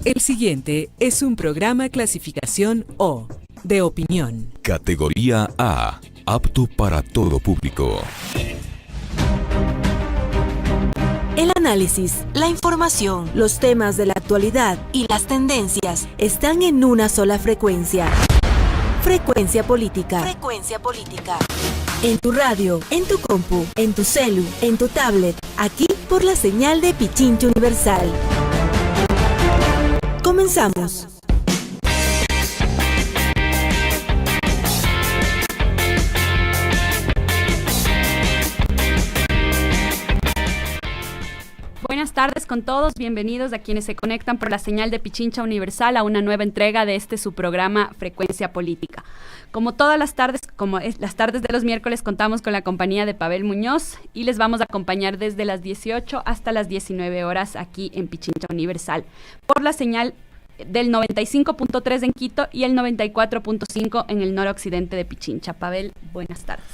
El siguiente es un programa clasificación O, de opinión. Categoría A, apto para todo público. El análisis, la información, los temas de la actualidad y las tendencias están en una sola frecuencia. Frecuencia política. Frecuencia política. En tu radio, en tu compu, en tu celu, en tu tablet, aquí por la señal de Pichincha Universal. Comenzamos. Buenas tardes con todos, bienvenidos a quienes se conectan por la señal de Pichincha Universal a una nueva entrega de su programa Frecuencia Política. Como todas las tardes, como es las tardes de los miércoles, contamos con la compañía de Pavel Muñoz y les vamos a acompañar desde las 18 hasta las 19 horas aquí en Pichincha Universal por la señal del 95.3 en Quito y el 94.5 en el noroccidente de Pichincha. Pavel, buenas tardes.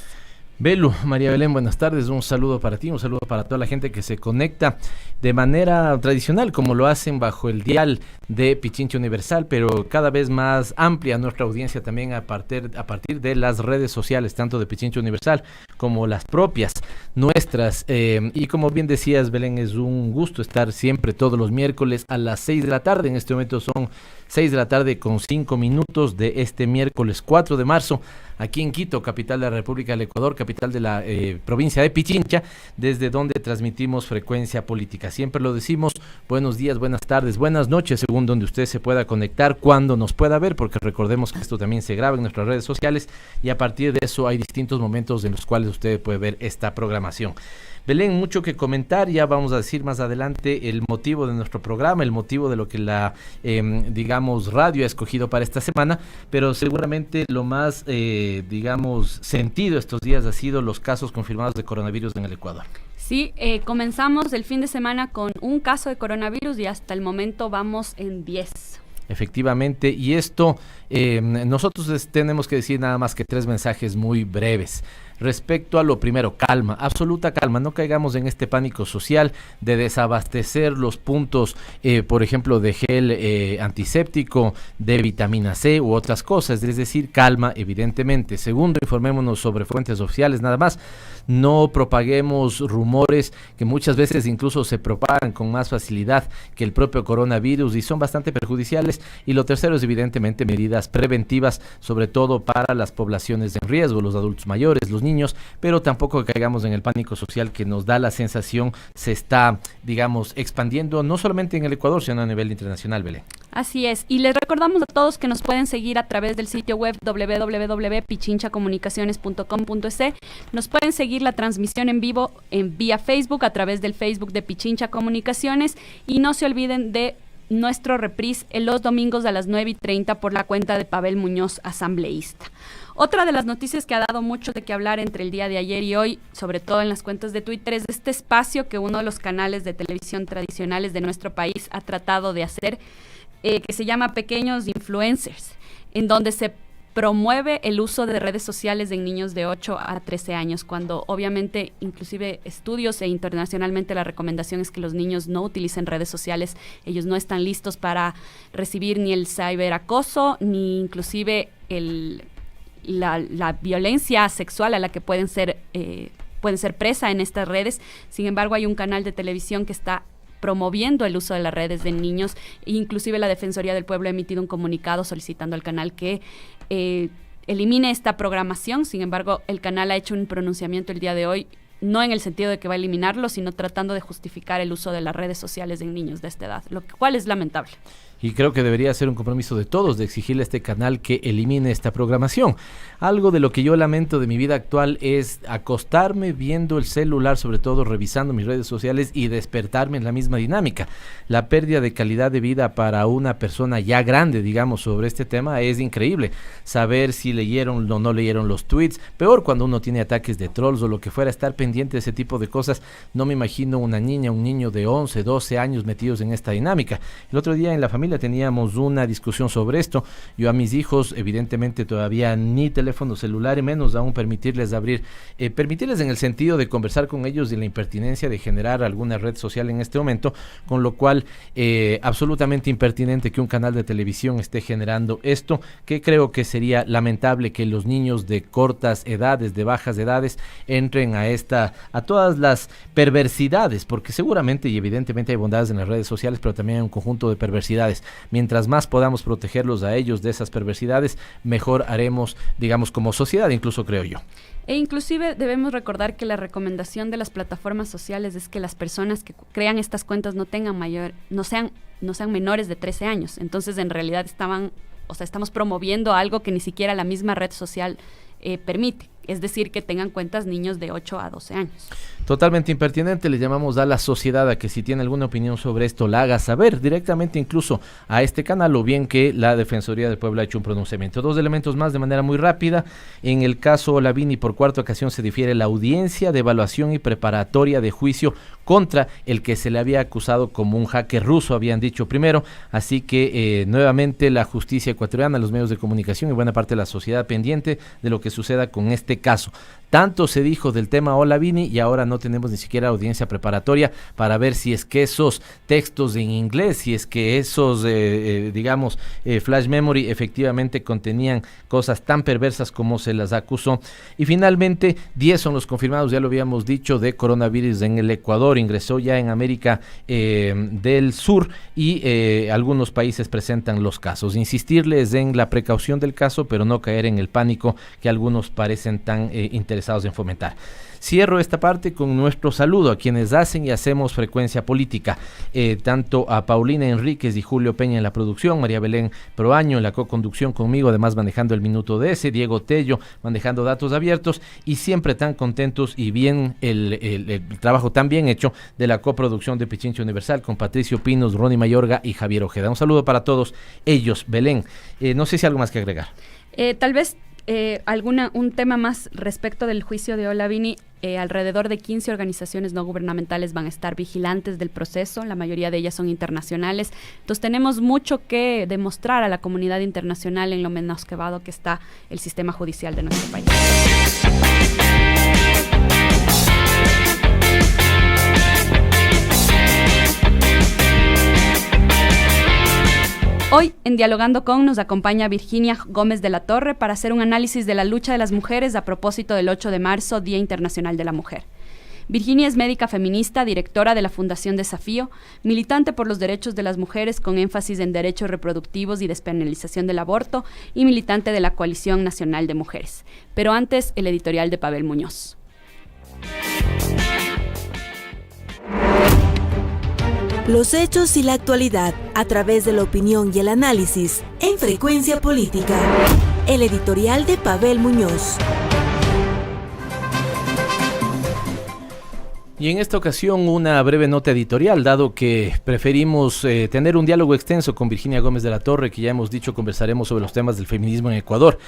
Belu, María Belén, buenas tardes, un saludo para ti, un saludo para toda la gente que se conecta de manera tradicional, como lo hacen bajo el dial de Pichincha Universal, pero cada vez más amplia nuestra audiencia también a partir de las redes sociales, tanto de Pichincha Universal como las propias nuestras. Y como bien decías, Belén, es un gusto estar siempre todos los miércoles a las 6 de la tarde. En este momento son 6 de la tarde con 5 minutos de este miércoles 4 de marzo, aquí en Quito, capital de la República del Ecuador, capital de la provincia de Pichincha, desde donde transmitimos Frecuencia Política. Siempre lo decimos, buenos días, buenas tardes, buenas noches, según donde usted se pueda conectar, cuando nos pueda ver, porque recordemos que esto también se graba en nuestras redes sociales y a partir de eso hay distintos momentos en los cuales usted puede ver esta programación. Belén, mucho que comentar, ya vamos a decir más adelante el motivo de nuestro programa, el motivo de lo que la, radio ha escogido para esta semana, pero seguramente lo más, sentido estos días ha sido los casos confirmados de coronavirus en el Ecuador. Sí, comenzamos el fin de semana con un caso de coronavirus y hasta el momento vamos en 10. Efectivamente, y esto nosotros tenemos que decir nada más que 3 mensajes muy breves. Respecto a lo primero, calma, absoluta calma, no caigamos en este pánico social de desabastecer los puntos, por ejemplo, de gel antiséptico, de vitamina C u otras cosas, es decir, calma, evidentemente. Segundo, informémonos sobre fuentes oficiales, nada más. No propaguemos rumores que muchas veces incluso se propagan con más facilidad que el propio coronavirus y son bastante perjudiciales. Y lo tercero es evidentemente medidas preventivas, sobre todo para las poblaciones en riesgo, los adultos mayores, los niños, pero tampoco caigamos en el pánico social que nos da la sensación se está, expandiendo no solamente en el Ecuador, sino a nivel internacional, Belén. Así es, y les recordamos a todos que nos pueden seguir a través del sitio web www.pichinchacomunicaciones.com.es. Nos pueden seguir la transmisión en vivo vía Facebook a través del Facebook de Pichincha Comunicaciones y no se olviden de nuestro reprise en los domingos a las 9:30 por la cuenta de Pavel Muñoz, asambleísta. Otra de las noticias que ha dado mucho de qué hablar entre el día de ayer y hoy, sobre todo en las cuentas de Twitter, es este espacio que uno de los canales de televisión tradicionales de nuestro país ha tratado de hacer, que se llama Pequeños Influencers, en donde se promueve el uso de redes sociales en niños de 8 a 13 años, cuando obviamente inclusive estudios e internacionalmente la recomendación es que los niños no utilicen redes sociales. Ellos no están listos para recibir ni el ciberacoso, ni inclusive la violencia sexual a la que pueden ser presa en estas redes. Sin embargo, hay un canal de televisión que está promoviendo el uso de las redes de niños, inclusive la Defensoría del Pueblo ha emitido un comunicado solicitando al canal que elimine esta programación. Sin embargo, el canal ha hecho un pronunciamiento el día de hoy, no en el sentido de que va a eliminarlo, sino tratando de justificar el uso de las redes sociales en niños de esta edad, lo cual es lamentable. Y creo que debería ser un compromiso de todos de exigirle a este canal que elimine esta programación. Algo de lo que yo lamento de mi vida actual es acostarme viendo el celular, sobre todo revisando mis redes sociales y despertarme en la misma dinámica. La pérdida de calidad de vida para una persona ya grande, sobre este tema es increíble. Saber si leyeron o no leyeron los tweets, peor cuando uno tiene ataques de trolls o lo que fuera, estar pendiente de ese tipo de cosas. No me imagino una niña, un niño de 11, 12 años metidos en esta dinámica. El otro día en la familia familia teníamos una discusión sobre esto. Yo a mis hijos, evidentemente, todavía ni teléfono celular y menos aún permitirles permitirles en el sentido de conversar con ellos y la impertinencia de generar alguna red social en este momento, con lo cual absolutamente impertinente que un canal de televisión esté generando esto, que creo que sería lamentable que los niños de cortas edades, de bajas edades, entren a todas las perversidades, porque seguramente y evidentemente hay bondades en las redes sociales, pero también hay un conjunto de perversidades. Mientras más podamos protegerlos a ellos de esas perversidades, mejor haremos, digamos, como sociedad, incluso creo yo. E inclusive debemos recordar que la recomendación de las plataformas sociales es que las personas que crean estas cuentas no sean menores de 13 años. Entonces, en realidad estamos promoviendo algo que ni siquiera la misma red social permite. Es decir, que tengan cuentas niños de 8 a 12 años. Totalmente impertinente, le llamamos a la sociedad a que si tiene alguna opinión sobre esto la haga saber directamente incluso a este canal, o bien que la Defensoría del Pueblo ha hecho un pronunciamiento. 2 elementos más de manera muy rápida. En el caso Olavini, por cuarta ocasión se difiere la audiencia de evaluación y preparatoria de juicio contra el que se le había acusado como un hacker ruso, habían dicho primero. Así que nuevamente la justicia ecuatoriana, los medios de comunicación y buena parte de la sociedad pendiente de lo que suceda con este caso. Tanto se dijo del tema Olavini y ahora no tenemos ni siquiera audiencia preparatoria para ver si es que esos textos en inglés, si es que esos, flash memory efectivamente contenían cosas tan perversas como se las acusó. Y finalmente, 10 son los confirmados, ya lo habíamos dicho, de coronavirus en el Ecuador. Ingresó ya en América del Sur y algunos países presentan los casos. Insistirles en la precaución del caso, pero no caer en el pánico que algunos parecen tan interesados en fomentar. Cierro esta parte con nuestro saludo a quienes hacen y hacemos Frecuencia Política, tanto a Paulina Enríquez y Julio Peña en la producción, María Belén Proaño en la co-conducción conmigo, además manejando el minuto de ese, Diego Tello manejando datos abiertos, y siempre tan contentos y bien el trabajo tan bien hecho de la coproducción de Pichincha Universal con Patricio Pinos, Ronnie Mayorga y Javier Ojeda. Un saludo para todos ellos. Belén, no sé si hay algo más que agregar. Tal vez un tema más respecto del juicio de Olavini. Alrededor de 15 organizaciones no gubernamentales van a estar vigilantes del proceso, la mayoría de ellas son internacionales, entonces tenemos mucho que demostrar a la comunidad internacional en lo menoscabado que está el sistema judicial de nuestro país. Hoy, en Dialogando Con, nos acompaña Virginia Gómez de la Torre para hacer un análisis de la lucha de las mujeres a propósito del 8 de marzo, Día Internacional de la Mujer. Virginia es médica feminista, directora de la Fundación Desafío, militante por los derechos de las mujeres con énfasis en derechos reproductivos y despenalización del aborto, y militante de la Coalición Nacional de Mujeres. Pero antes, el editorial de Pavel Muñoz. Los hechos y la actualidad a través de la opinión y el análisis en Frecuencia Política. El editorial de Pavel Muñoz. Y en esta ocasión una breve nota editorial, dado que preferimos tener un diálogo extenso con Virginia Gómez de la Torre, que ya hemos dicho conversaremos sobre los temas del feminismo en Ecuador.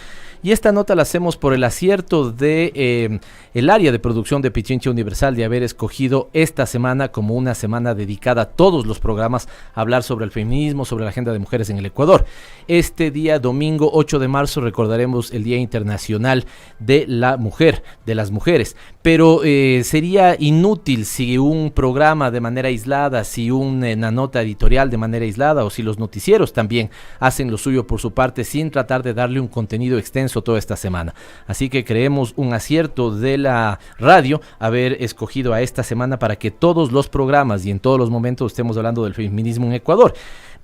Y esta nota la hacemos por el acierto de el área de producción de Pichincha Universal de haber escogido esta semana como una semana dedicada a todos los programas a hablar sobre el feminismo, sobre la agenda de mujeres en el Ecuador. Este día, domingo 8 de marzo, recordaremos el Día Internacional de la Mujer, de las mujeres. Pero sería inútil si un programa de manera aislada, si una nota editorial de manera aislada o si los noticieros también hacen lo suyo por su parte sin tratar de darle un contenido extenso toda esta semana. Así que creemos un acierto de la radio haber escogido a esta semana para que todos los programas y en todos los momentos estemos hablando del feminismo en Ecuador.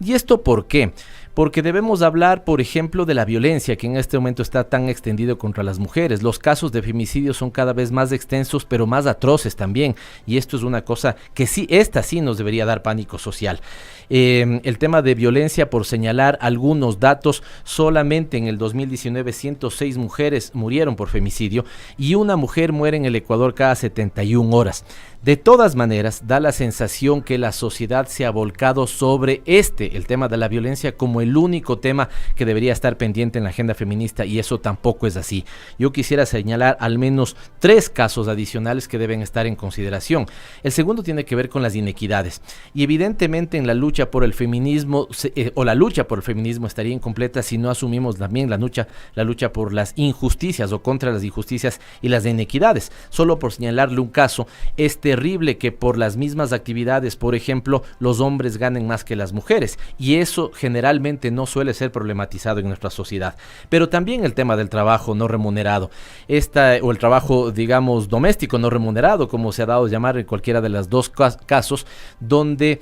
¿Y esto por qué? Porque debemos hablar, por ejemplo, de la violencia que en este momento está tan extendido contra las mujeres. Los casos de femicidio son cada vez más extensos, pero más atroces también. Y esto es una cosa que sí, esta sí nos debería dar pánico social. El tema de violencia, por señalar algunos datos, solamente en el 2019 106 mujeres murieron por femicidio y una mujer muere en el Ecuador cada 71 horas. De todas maneras, da la sensación que la sociedad se ha volcado sobre el tema de la violencia como el el único tema que debería estar pendiente en la agenda feminista, y eso tampoco es así. Yo quisiera señalar al menos 3 casos adicionales que deben estar en consideración. El segundo tiene que ver con las inequidades, y evidentemente en la lucha por el feminismo, la lucha por el feminismo estaría incompleta si no asumimos también la lucha por las injusticias o contra las injusticias y las inequidades. Solo por señalarle un caso, es terrible que por las mismas actividades, por ejemplo, los hombres ganen más que las mujeres, y eso generalmente no suele ser problematizado en nuestra sociedad. Pero también el tema del trabajo no remunerado, o el trabajo, digamos, doméstico no remunerado, como se ha dado a llamar en cualquiera de los dos casos, donde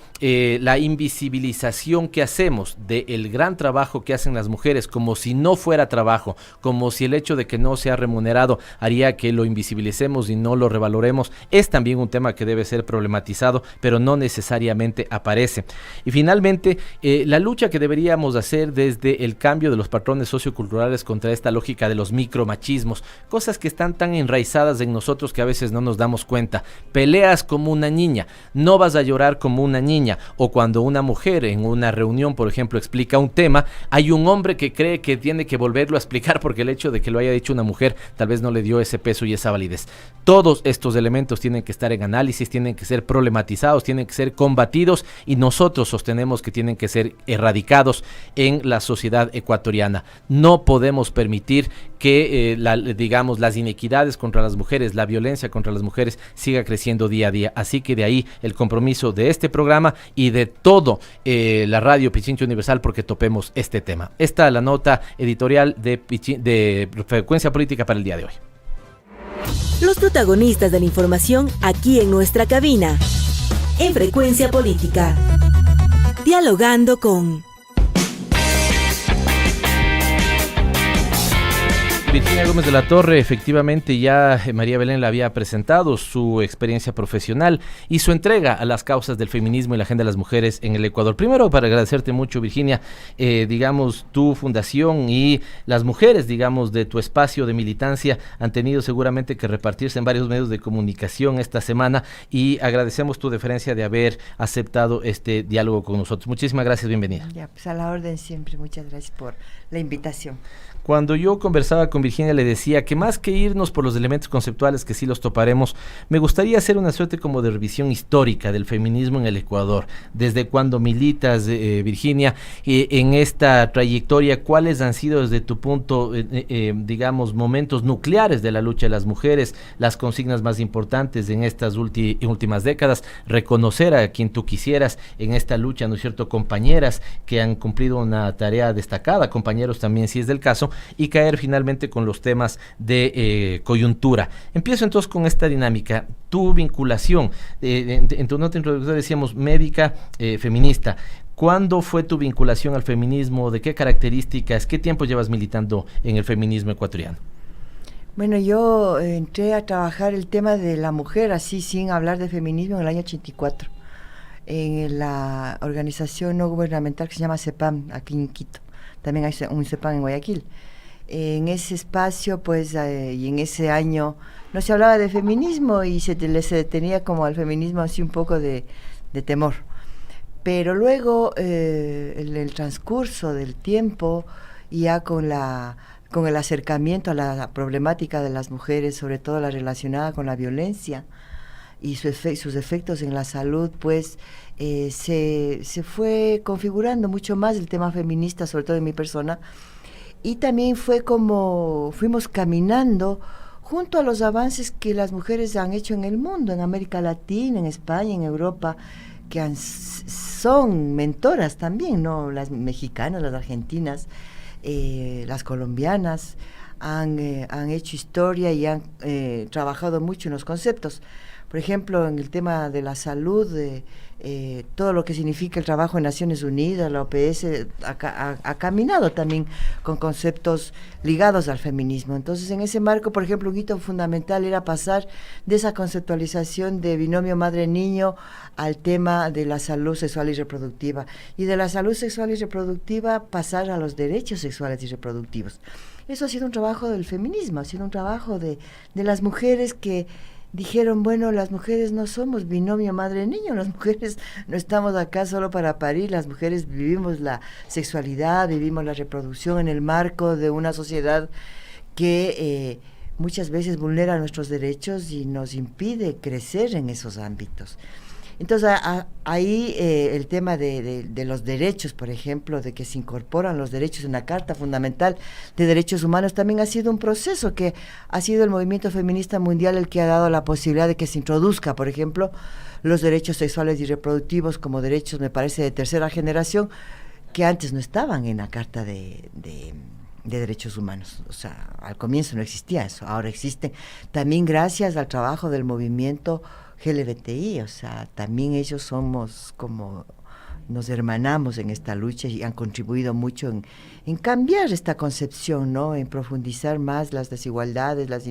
la invisibilización que hacemos del gran trabajo que hacen las mujeres, como si no fuera trabajo, como si el hecho de que no sea remunerado haría que lo invisibilicemos y no lo revaloremos, es también un tema que debe ser problematizado, pero no necesariamente aparece. Y finalmente, la lucha que deberíamos hacer desde el cambio de los patrones socioculturales contra esta lógica de los micromachismos, cosas que están tan enraizadas en nosotros que a veces no nos damos cuenta. Peleas como una niña, no vas a llorar como una niña, o cuando una mujer en una reunión, por ejemplo, explica un tema, hay un hombre que cree que tiene que volverlo a explicar porque el hecho de que lo haya dicho una mujer tal vez no le dio ese peso y esa validez. Todos estos elementos tienen que estar en análisis, tienen que ser problematizados, tienen que ser combatidos, y nosotros sostenemos que tienen que ser erradicados en la sociedad ecuatoriana. No podemos permitir que digamos, las inequidades contra las mujeres, la violencia contra las mujeres siga creciendo día a día. Así que de ahí el compromiso de este programa y de todo la radio Pichincha Universal, porque topemos este tema. Esta es la nota editorial de Frecuencia Política para el día de hoy. Los protagonistas de la información aquí en nuestra cabina, en Frecuencia Política, dialogando con Virginia Gómez de la Torre. Efectivamente, ya María Belén la había presentado, su experiencia profesional y su entrega a las causas del feminismo y la agenda de las mujeres en el Ecuador. Primero, para agradecerte mucho, Virginia, digamos, tu fundación y las mujeres, digamos, de tu espacio de militancia han tenido seguramente que repartirse en varios medios de comunicación esta semana, y agradecemos tu deferencia de haber aceptado este diálogo con nosotros. Muchísimas gracias, bienvenida. Ya, pues a la orden siempre. Muchas gracias por la invitación. Cuando yo conversaba con Virginia, le decía que más que irnos por los elementos conceptuales, que sí los toparemos, me gustaría hacer una suerte como de revisión histórica del feminismo en el Ecuador. Desde cuando militas, Virginia, en esta trayectoria, ¿cuáles han sido desde tu punto, digamos, momentos nucleares de la lucha de las mujeres, las consignas más importantes en estas últimas décadas? Reconocer a quien tú quisieras en esta lucha, ¿no es cierto?, compañeras que han cumplido una tarea destacada, compañeros también si es del caso, y caer finalmente con los temas de coyuntura. Empiezo entonces con esta dinámica. Tu vinculación, en tu nota introductoria decíamos médica, feminista. ¿Cuándo fue tu vinculación al feminismo? ¿De qué características? ¿Qué tiempo llevas militando en el feminismo ecuatoriano? Bueno, yo entré a trabajar el tema de la mujer, así sin hablar de feminismo, en el año 84, en la organización no gubernamental que se llama CEPAM, aquí en Quito. También hay un CEPAM en Guayaquil. En ese espacio, pues, y en ese año no se hablaba de feminismo y se tenía como al feminismo así un poco de temor. Pero luego, el transcurso del tiempo, ya con el acercamiento a la problemática de las mujeres, sobre todo la relacionada con la violencia y sus efectos en la salud, pues se fue configurando mucho más el tema feminista, sobre todo en mi persona, y también fue como fuimos caminando junto a los avances que las mujeres han hecho en el mundo, en América Latina, en España, en Europa, que son mentoras también, ¿no? Las mexicanas, las argentinas, las colombianas han hecho historia y han trabajado mucho en los conceptos. Por ejemplo, en el tema de la salud, todo lo que significa el trabajo en Naciones Unidas, la OPS, ha caminado también con conceptos ligados al feminismo. Entonces, en ese marco, por ejemplo, un hito fundamental era pasar de esa conceptualización de binomio madre-niño al tema de la salud sexual y reproductiva. Y de la salud sexual y reproductiva pasar a los derechos sexuales y reproductivos. Eso ha sido un trabajo del feminismo, ha sido un trabajo de las mujeres que dijeron, bueno, las mujeres no somos binomio madre-niño, las mujeres no estamos acá solo para parir, las mujeres vivimos la sexualidad, vivimos la reproducción en el marco de una sociedad que muchas veces vulnera nuestros derechos y nos impide crecer en esos ámbitos. Entonces ahí el tema de los derechos, por ejemplo, de que se incorporan los derechos en la Carta Fundamental de Derechos Humanos, también ha sido un proceso que ha sido el movimiento feminista mundial el que ha dado la posibilidad de que se introduzca, por ejemplo, los derechos sexuales y reproductivos como derechos, me parece, de tercera generación, que antes no estaban en la Carta de Derechos Humanos. O sea, al comienzo no existía eso, ahora existen, también gracias al trabajo del movimiento LGBTI, o sea, también ellos somos como, nos hermanamos en esta lucha y han contribuido mucho en cambiar esta concepción, ¿no? En profundizar más las desigualdades, las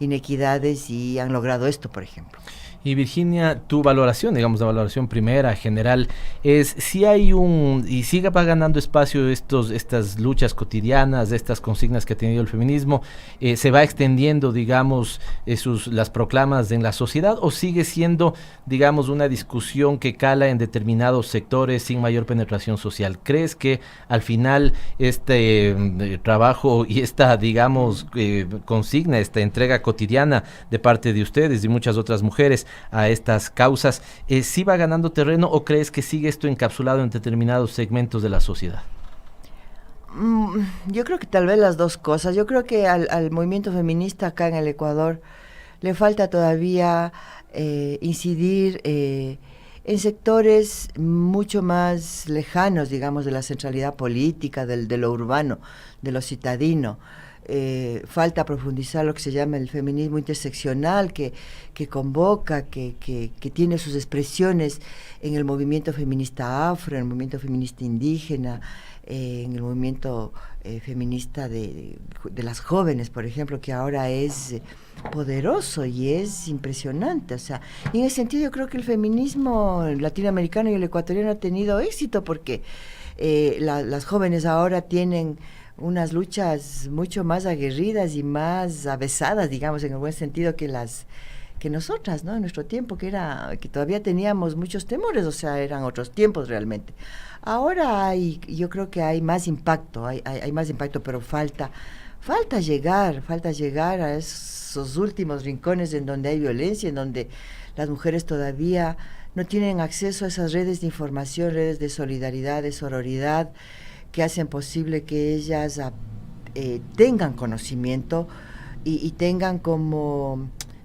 inequidades, y han logrado esto, por ejemplo. Y Virginia, tu valoración, digamos, la valoración primera, general, es si hay y siga ganando espacio estas luchas cotidianas, estas consignas que ha tenido el feminismo, se va extendiendo, digamos, las proclamas en la sociedad, o sigue siendo, digamos, una discusión que cala en determinados sectores sin mayor penetración social. ¿Crees que al final este trabajo y esta, digamos, consigna, esta entrega cotidiana de parte de ustedes y muchas otras mujeres a estas causas, sí va ganando terreno, o crees que sigue esto encapsulado en determinados segmentos de la sociedad? Yo creo que tal vez las dos cosas. Yo creo que al movimiento feminista acá en el Ecuador le falta todavía incidir en sectores mucho más lejanos, digamos, de la centralidad política, de lo urbano, de lo citadino. Falta profundizar lo que se llama el feminismo interseccional, que convoca, que tiene sus expresiones en el movimiento feminista afro, en el movimiento feminista indígena, en el movimiento feminista de las jóvenes, por ejemplo, que ahora es poderoso y es impresionante. O sea, y en ese sentido yo creo que el feminismo latinoamericano y el ecuatoriano ha tenido éxito, porque las jóvenes ahora tienen unas luchas mucho más aguerridas y más avesadas, digamos, en el buen sentido, que nosotras, ¿no? En nuestro tiempo, que todavía teníamos muchos temores, o sea, eran otros tiempos realmente. Ahora yo creo que hay más impacto, hay más impacto, pero falta llegar a esos últimos rincones en donde hay violencia, en donde las mujeres todavía no tienen acceso a esas redes de información, redes de solidaridad, de sororidad, que hacen posible que ellas tengan conocimiento y tengan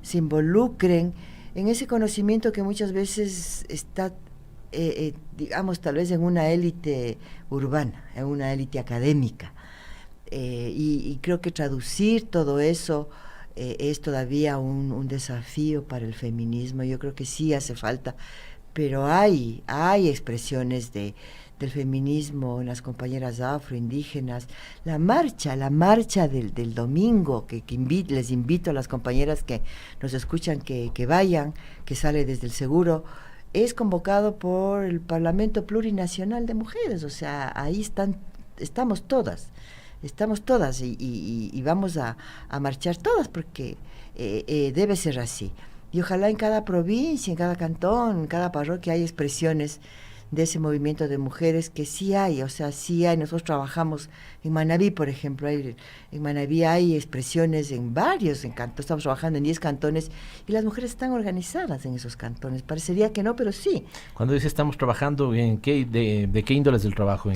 se involucren en ese conocimiento que muchas veces está, digamos, tal vez en una élite urbana, en una élite académica. Y creo que traducir todo eso es todavía un desafío para el feminismo. Yo creo que sí hace falta, pero hay expresiones del feminismo en las compañeras afroindígenas. La marcha del domingo, que les invito a las compañeras que nos escuchan que vayan, que sale desde el Seguro, es convocado por el Parlamento Plurinacional de Mujeres. O sea, ahí estamos todas y vamos a marchar todas, porque debe ser así. Y ojalá en cada provincia, en cada cantón, en cada parroquia hay expresiones de ese movimiento de mujeres, que sí hay, o sea, sí hay. Nosotros trabajamos en Manabí, por ejemplo, en Manabí hay expresiones en varios cantones, estamos trabajando en 10 cantones, y las mujeres están organizadas en esos cantones. Parecería que no, pero sí. Cuando dice estamos trabajando, ¿en qué, de qué índole es el trabajo?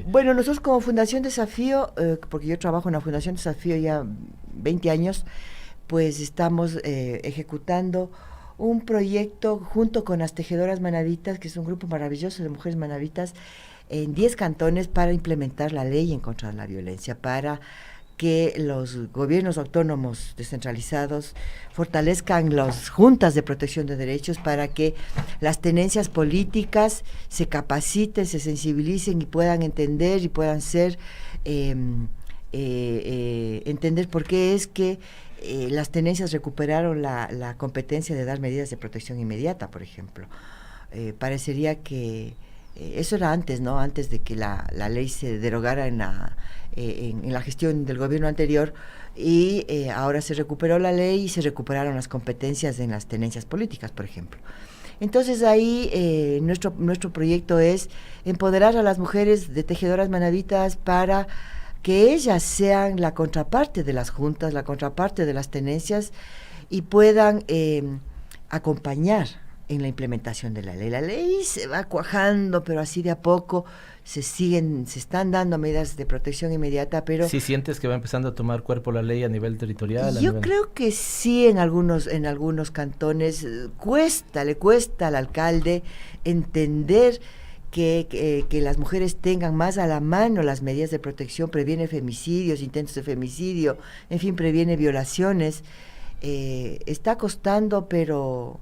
Bueno, nosotros como Fundación Desafío, porque yo trabajo en la Fundación Desafío ya 20 años, pues estamos ejecutando un proyecto junto con las Tejedoras Manabitas, que es un grupo maravilloso de mujeres manabitas, en 10 cantones, para implementar la ley en contra de la violencia, para que los gobiernos autónomos descentralizados fortalezcan las juntas de protección de derechos, para que las tenencias políticas se capaciten, se sensibilicen y puedan entender y puedan entender por qué es que las tenencias recuperaron la competencia de dar medidas de protección inmediata, por ejemplo. Parecería que Eso era antes, ¿no? Antes de que la ley se derogara en la gestión del gobierno anterior, y ahora se recuperó la ley y se recuperaron las competencias en las tenencias políticas, por ejemplo. Entonces ahí nuestro proyecto es empoderar a las mujeres de tejedoras manabitas para que ellas sean la contraparte de las juntas, la contraparte de las tenencias, y puedan acompañar en la implementación de la ley. La ley se va cuajando, pero así de a poco se están dando medidas de protección inmediata, pero... ¿Sí sientes que va empezando a tomar cuerpo la ley a nivel territorial? Yo creo que sí, en algunos cantones le cuesta al alcalde entender que las mujeres tengan más a la mano las medidas de protección, previene femicidios, intentos de femicidio, en fin, previene violaciones. Está costando, pero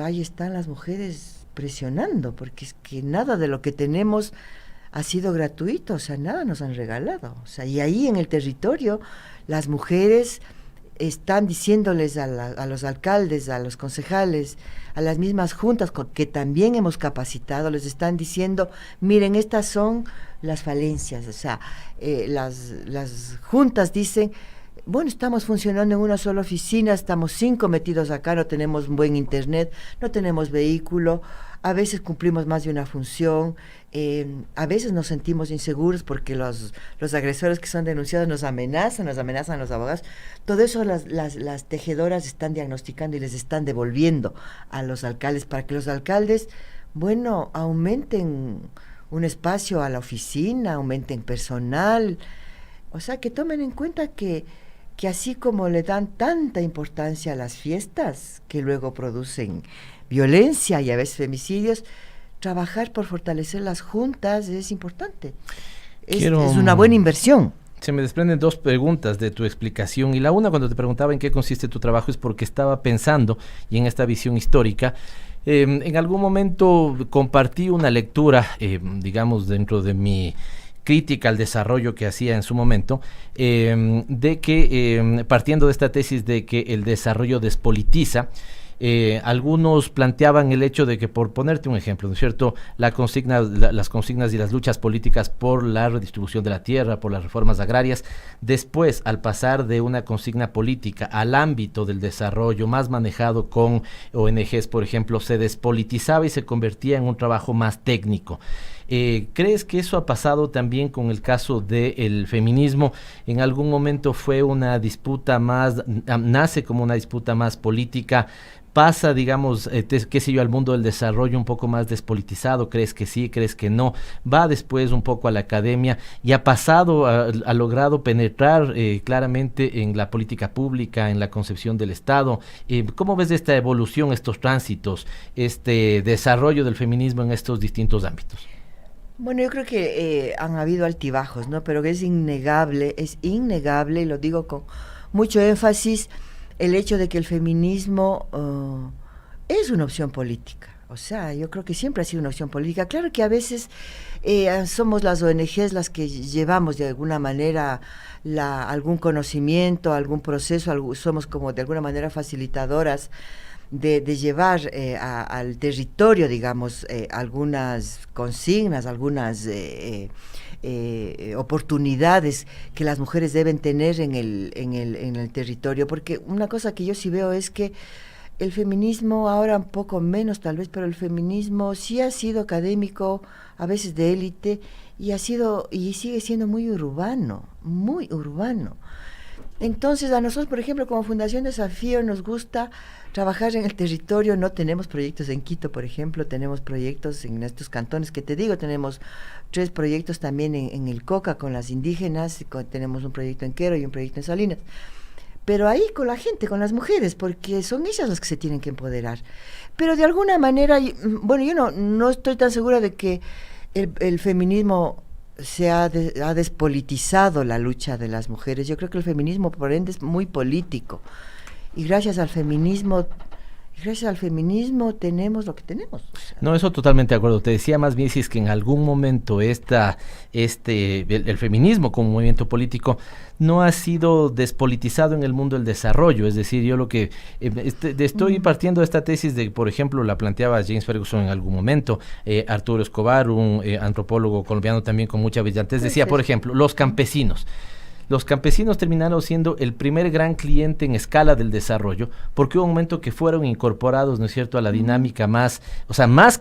ahí están las mujeres presionando, porque es que nada de lo que tenemos ha sido gratuito, o sea, nada nos han regalado, o sea, y ahí en el territorio las mujeres están diciéndoles a los alcaldes, a los concejales, a las mismas juntas que también hemos capacitado, les están diciendo, miren, estas son las falencias, o sea, las juntas dicen, bueno, estamos funcionando en una sola oficina, estamos 5 metidos acá, no tenemos buen internet, no tenemos vehículo, a veces cumplimos más de una función, a veces nos sentimos inseguros porque los agresores que son denunciados nos amenazan los abogados. Todo eso las tejedoras están diagnosticando y les están devolviendo a los alcaldes para que los alcaldes, bueno, aumenten un espacio a la oficina, aumenten personal, o sea, que tomen en cuenta que así como le dan tanta importancia a las fiestas, que luego producen violencia y a veces femicidios, trabajar por fortalecer las juntas es importante. Es una buena inversión. Se me desprenden 2 preguntas de tu explicación, y la una, cuando te preguntaba en qué consiste tu trabajo, es porque estaba pensando, y en esta visión histórica, en algún momento compartí una lectura, digamos, dentro de mi crítica al desarrollo que hacía en su momento, de que partiendo de esta tesis de que el desarrollo despolitiza, algunos planteaban el hecho de que, por ponerte un ejemplo, ¿no es cierto?, las consignas y las luchas políticas por la redistribución de la tierra, por las reformas agrarias, después, al pasar de una consigna política al ámbito del desarrollo más manejado con ONGs, por ejemplo, se despolitizaba y se convertía en un trabajo más técnico. ¿Crees que eso ha pasado también con el caso del feminismo? ¿En algún momento fue una disputa más, nace como una disputa más política, pasa, digamos, qué sé yo, al mundo del desarrollo un poco más despolitizado? ¿Crees que sí? ¿Crees que no? Va después un poco a la academia y ha pasado, ha logrado penetrar claramente en la política pública, en la concepción del Estado. ¿Cómo ves esta evolución, estos tránsitos, este desarrollo del feminismo en estos distintos ámbitos? Bueno, yo creo que han habido altibajos, ¿no? Pero es innegable, y lo digo con mucho énfasis, el hecho de que el feminismo es una opción política. O sea, yo creo que siempre ha sido una opción política. Claro que a veces somos las ONGs las que llevamos de alguna manera algún conocimiento, algún proceso, somos como de alguna manera facilitadoras de llevar al territorio, digamos, algunas consignas, algunas oportunidades que las mujeres deben tener en el territorio, porque una cosa que yo sí veo es que el feminismo, ahora un poco menos tal vez, pero el feminismo sí ha sido académico, a veces de élite, y sigue siendo muy urbano. Entonces, a nosotros, por ejemplo, como Fundación Desafío, nos gusta trabajar en el territorio. No tenemos proyectos en Quito, por ejemplo, tenemos proyectos en estos cantones que te digo, tenemos 3 proyectos también en el Coca con las indígenas, tenemos un proyecto en Quero y un proyecto en Salinas. Pero ahí con la gente, con las mujeres, porque son ellas las que se tienen que empoderar. Pero de alguna manera, bueno, yo no estoy tan segura de que el feminismo ha despolitizado la lucha de las mujeres. Yo creo que el feminismo, por ende, es muy político. Y gracias al feminismo Gracias al feminismo tenemos lo que tenemos. O sea, No, eso totalmente de acuerdo. Te decía más bien si es que en algún momento el feminismo como movimiento político no ha sido despolitizado en el mundo del desarrollo. Es decir, yo lo que estoy partiendo de esta tesis de, por ejemplo, la planteaba James Ferguson en algún momento, Arturo Escobar, un antropólogo colombiano también con mucha brillantez, decía, por ejemplo, los campesinos. Los campesinos terminaron siendo el primer gran cliente en escala del desarrollo, porque hubo un momento que fueron incorporados, ¿no es cierto?, a la dinámica más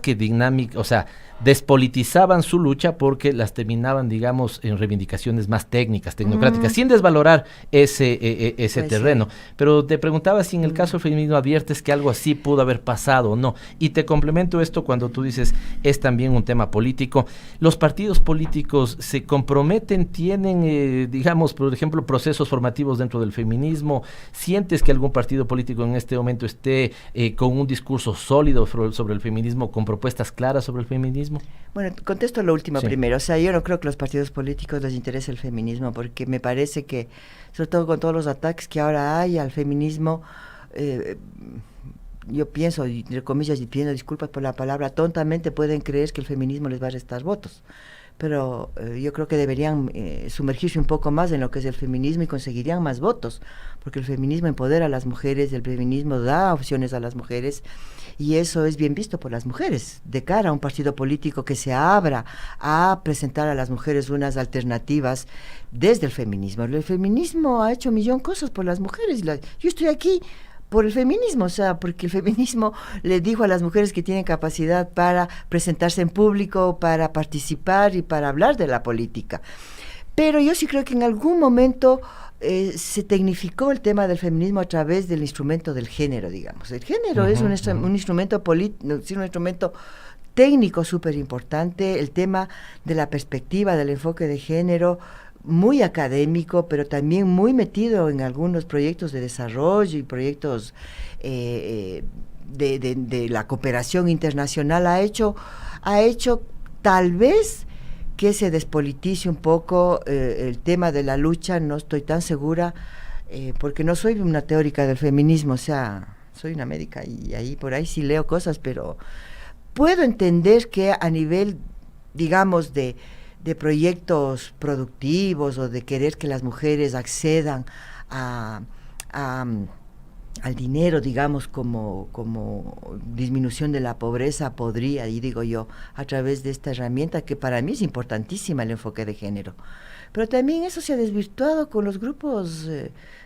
que dinámica, o sea, despolitizaban su lucha porque las terminaban, digamos, en reivindicaciones más técnicas, tecnocráticas, sin desvalorar ese pues terreno. Sí. Pero te preguntaba si en el caso del feminismo adviertes que algo así pudo haber pasado o no. Y te complemento esto cuando tú dices, es también un tema político. Los partidos políticos se comprometen, tienen, digamos, por ejemplo, procesos formativos dentro del feminismo. ¿Sientes que algún partido político en este momento esté con un discurso sólido sobre el feminismo, con propuestas claras sobre el feminismo? Bueno, contesto lo último primero. O sea, yo no creo que a los partidos políticos les interese el feminismo, porque me parece que, sobre todo con todos los ataques que ahora hay al feminismo, yo pienso, entre comillas, y pidiendo disculpas por la palabra, tontamente pueden creer que el feminismo les va a restar votos. Pero yo creo que deberían sumergirse un poco más en lo que es el feminismo y conseguirían más votos, porque el feminismo empodera a las mujeres, el feminismo da opciones a las mujeres, y eso es bien visto por las mujeres, de cara a un partido político que se abra a presentar a las mujeres unas alternativas desde el feminismo. El feminismo ha hecho millón de cosas por las mujeres, yo estoy aquí por el feminismo, o sea, porque el feminismo le dijo a las mujeres que tienen capacidad para presentarse en público, para participar y para hablar de la política. Pero yo sí creo que en algún momento se tecnificó el tema del feminismo a través del instrumento del género, digamos. El género es un instrumento un instrumento técnico súper importante, el tema de la perspectiva, del enfoque de género, muy académico, pero también muy metido en algunos proyectos de desarrollo y proyectos de la cooperación internacional, ha hecho tal vez que se despolitice un poco el tema de la lucha. No estoy tan segura, porque no soy una teórica del feminismo, o sea, soy una médica y ahí por ahí sí leo cosas, pero puedo entender que a nivel, digamos, de proyectos productivos o de querer que las mujeres accedan al dinero, digamos, como disminución de la pobreza, podría, y digo yo, a través de esta herramienta que para mí es importantísima, el enfoque de género. Pero también eso se ha desvirtuado con los grupos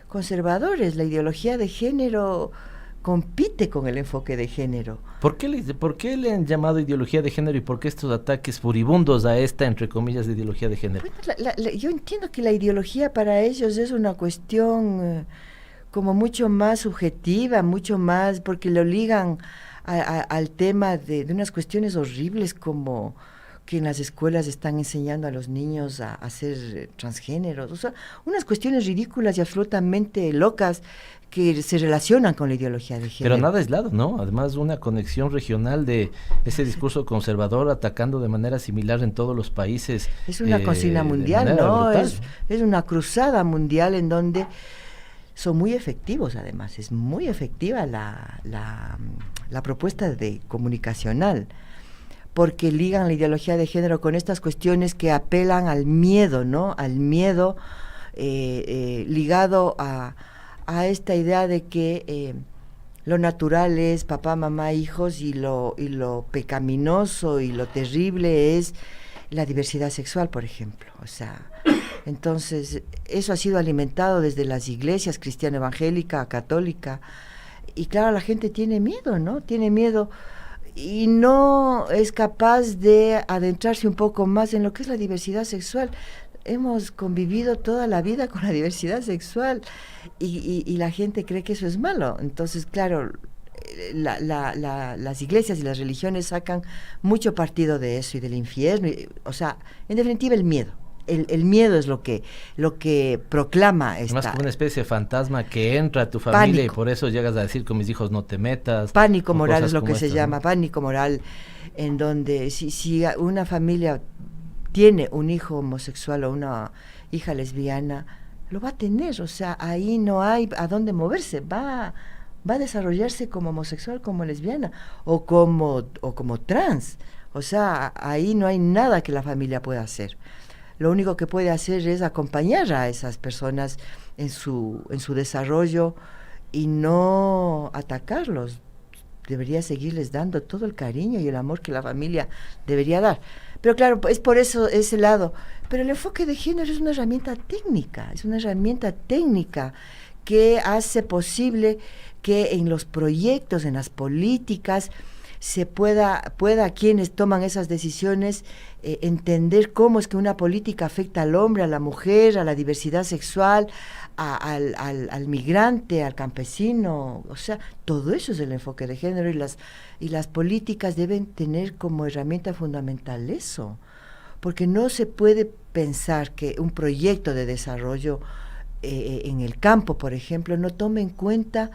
conservadores. La ideología de género compite con el enfoque de género. ¿Por qué le han llamado ideología de género y por qué estos ataques furibundos a esta, entre comillas, de ideología de género? Bueno, yo entiendo que la ideología para ellos es una cuestión como mucho más subjetiva, mucho más, porque lo ligan al tema de unas cuestiones horribles, como que en las escuelas están enseñando a los niños a ser transgéneros, o sea, unas cuestiones ridículas y absolutamente locas que se relacionan con la ideología de género. Pero nada aislado, ¿no? Además, una conexión regional de ese discurso conservador atacando de manera similar en todos los países. Es una consigna mundial, ¿no? Es una cruzada mundial en donde son muy efectivos, además. Es muy efectiva la propuesta comunicacional, porque ligan la ideología de género con estas cuestiones que apelan al miedo, ¿no? Al miedo ligado a esta idea de que lo natural es papá, mamá, hijos, y lo pecaminoso y lo terrible es la diversidad sexual, por ejemplo. O sea, entonces eso ha sido alimentado desde las iglesias cristiana, evangélica, católica, y claro, la gente tiene miedo, ¿no? Tiene miedo y no es capaz de adentrarse un poco más en lo que es la diversidad sexual. Hemos convivido toda la vida con la diversidad sexual y la gente cree que eso es malo. Entonces, claro, las iglesias y las religiones sacan mucho partido de eso y del infierno. O sea, en definitiva, el miedo. El miedo es lo que proclama esta... Más como una especie de fantasma que entra a tu familia, pánico. Y por eso llegas a decir con mis hijos no te metas. Pánico moral es lo que se llama, pánico moral, en donde si una familia tiene un hijo homosexual o una hija lesbiana, lo va a tener, o sea, ahí no hay a dónde moverse, va va a desarrollarse como homosexual, como lesbiana o como trans. O sea, ahí no hay nada que la familia pueda hacer. Lo único que puede hacer es acompañar a esas personas en su desarrollo y no atacarlos. Debería seguirles dando todo el cariño y el amor que la familia debería dar. Pero claro, es por eso ese lado. Pero el enfoque de género es una herramienta técnica que hace posible que en los proyectos, en las políticas, se pueda quienes toman esas decisiones entender cómo es que una política afecta al hombre, a la mujer, a la diversidad sexual, al migrante, al campesino. O sea, todo eso es el enfoque de género, y las políticas deben tener como herramienta fundamental eso, porque no se puede pensar que un proyecto de desarrollo en el campo, por ejemplo, no tome en cuenta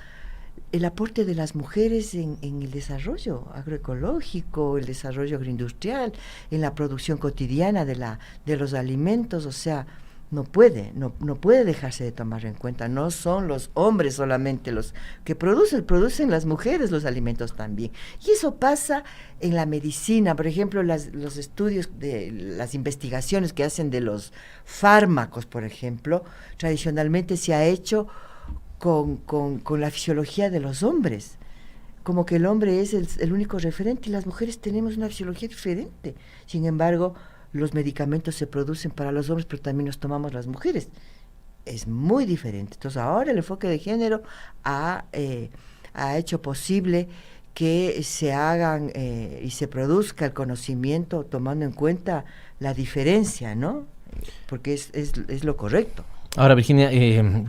el aporte de las mujeres en el desarrollo agroecológico, el desarrollo agroindustrial, en la producción cotidiana de los alimentos. O sea, no puede dejarse de tomar en cuenta. No son los hombres solamente los que producen las mujeres los alimentos también. Y eso pasa en la medicina. Por ejemplo, los estudios, las investigaciones que hacen de los fármacos, por ejemplo, tradicionalmente se ha hecho con la fisiología de los hombres, como que el hombre es el único referente y las mujeres tenemos una fisiología diferente. Sin embargo, los medicamentos se producen para los hombres, pero también los tomamos las mujeres. Es muy diferente. Entonces ahora el enfoque de género ha hecho posible que se hagan y se produzca el conocimiento tomando en cuenta la diferencia, ¿no? Porque es lo correcto. Ahora, Virginia,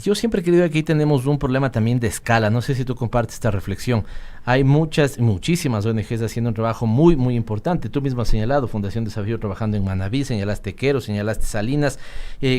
yo siempre he creído que aquí tenemos un problema también de escala. No sé si tú compartes esta reflexión. Hay muchísimas ONGs haciendo un trabajo muy, muy importante. Tú mismo has señalado Fundación Desafío trabajando en Manabí, señalaste Quero, señalaste Salinas,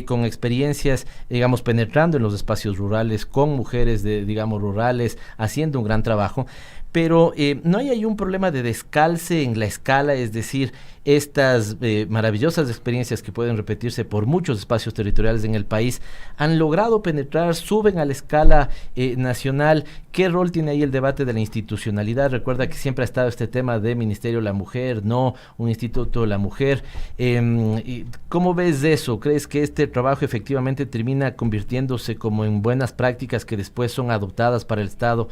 con experiencias, digamos, penetrando en los espacios rurales, con mujeres, digamos, rurales, haciendo un gran trabajo. Pero no hay ahí un problema de descalce en la escala, es decir, estas maravillosas experiencias que pueden repetirse por muchos espacios territoriales en el país han logrado penetrar, suben a la escala nacional. ¿Qué rol tiene ahí el debate de la institucionalidad? Recuerda que siempre ha estado este tema de Ministerio de la Mujer, no un Instituto de la Mujer. ¿Cómo ves eso? ¿Crees que este trabajo efectivamente termina convirtiéndose como en buenas prácticas que después son adoptadas por el Estado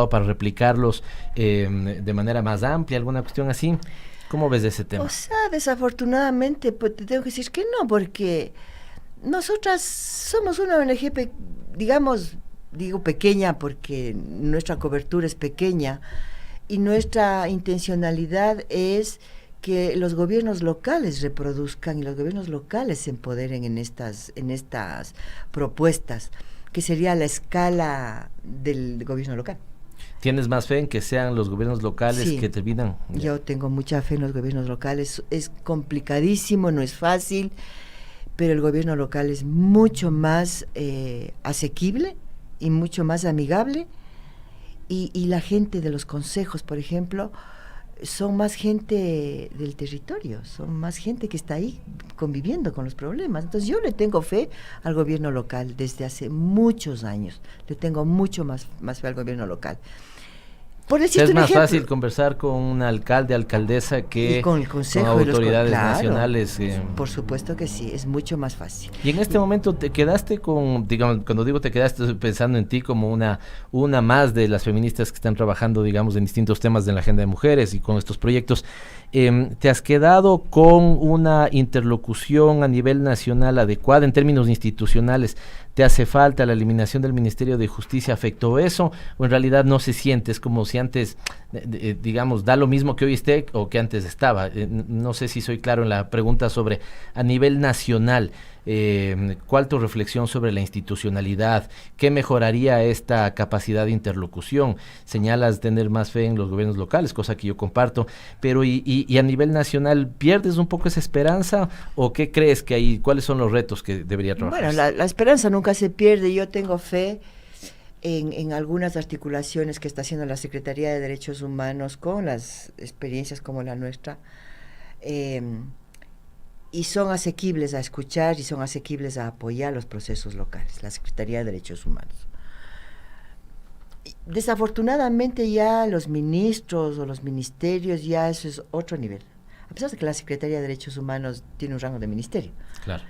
para replicarlos de manera más amplia, alguna cuestión así? ¿Cómo ves ese tema? O sea, desafortunadamente, pues te tengo que decir que no, porque nosotras somos una ONG, digo pequeña porque nuestra cobertura es pequeña y nuestra intencionalidad es que los gobiernos locales reproduzcan y los gobiernos locales se empoderen en estas propuestas, que sería la escala del gobierno local. ¿Tienes más fe en que sean los gobiernos locales que terminan? Yo tengo mucha fe en los gobiernos locales. Es complicadísimo, no es fácil, pero el gobierno local es mucho más asequible y mucho más amigable. Y la gente de los consejos, por ejemplo, son más gente del territorio, son más gente que está ahí conviviendo con los problemas. Entonces yo le tengo fe al gobierno local desde hace muchos años. Le tengo mucho más fe al gobierno local. Por decirte es un más ejemplo, fácil conversar con un alcalde, alcaldesa que y con el consejo con autoridades claro, nacionales. Por supuesto que sí, es mucho más fácil. Y en este momento te quedaste con, digamos, cuando digo te quedaste pensando en ti como una más de las feministas que están trabajando, digamos, en distintos temas de la agenda de mujeres y con estos proyectos. ¿Te has quedado con una interlocución a nivel nacional adecuada en términos institucionales? ¿Te hace falta la eliminación del Ministerio de Justicia? ¿Afectó eso? ¿O en realidad no se siente? Es como si antes, digamos, da lo mismo que hoy esté o que antes estaba. No sé si soy claro en la pregunta sobre a nivel nacional. ¿Cuál tu reflexión sobre la institucionalidad? ¿Qué mejoraría esta capacidad de interlocución? Señalas tener más fe en los gobiernos locales, cosa que yo comparto, pero y a nivel nacional, ¿pierdes un poco esa esperanza o qué crees que hay? ¿Cuáles son los retos que debería trabajar? Bueno, la esperanza nunca se pierde. Yo tengo fe en algunas articulaciones que está haciendo la Secretaría de Derechos Humanos con las experiencias como la nuestra. Y son asequibles a escuchar y son asequibles a apoyar los procesos locales, la Secretaría de Derechos Humanos. desafortunadamente ya los ministros o los ministerios, ya eso es otro nivel. A pesar de que la Secretaría de Derechos Humanos tiene un rango de ministerio. Claro.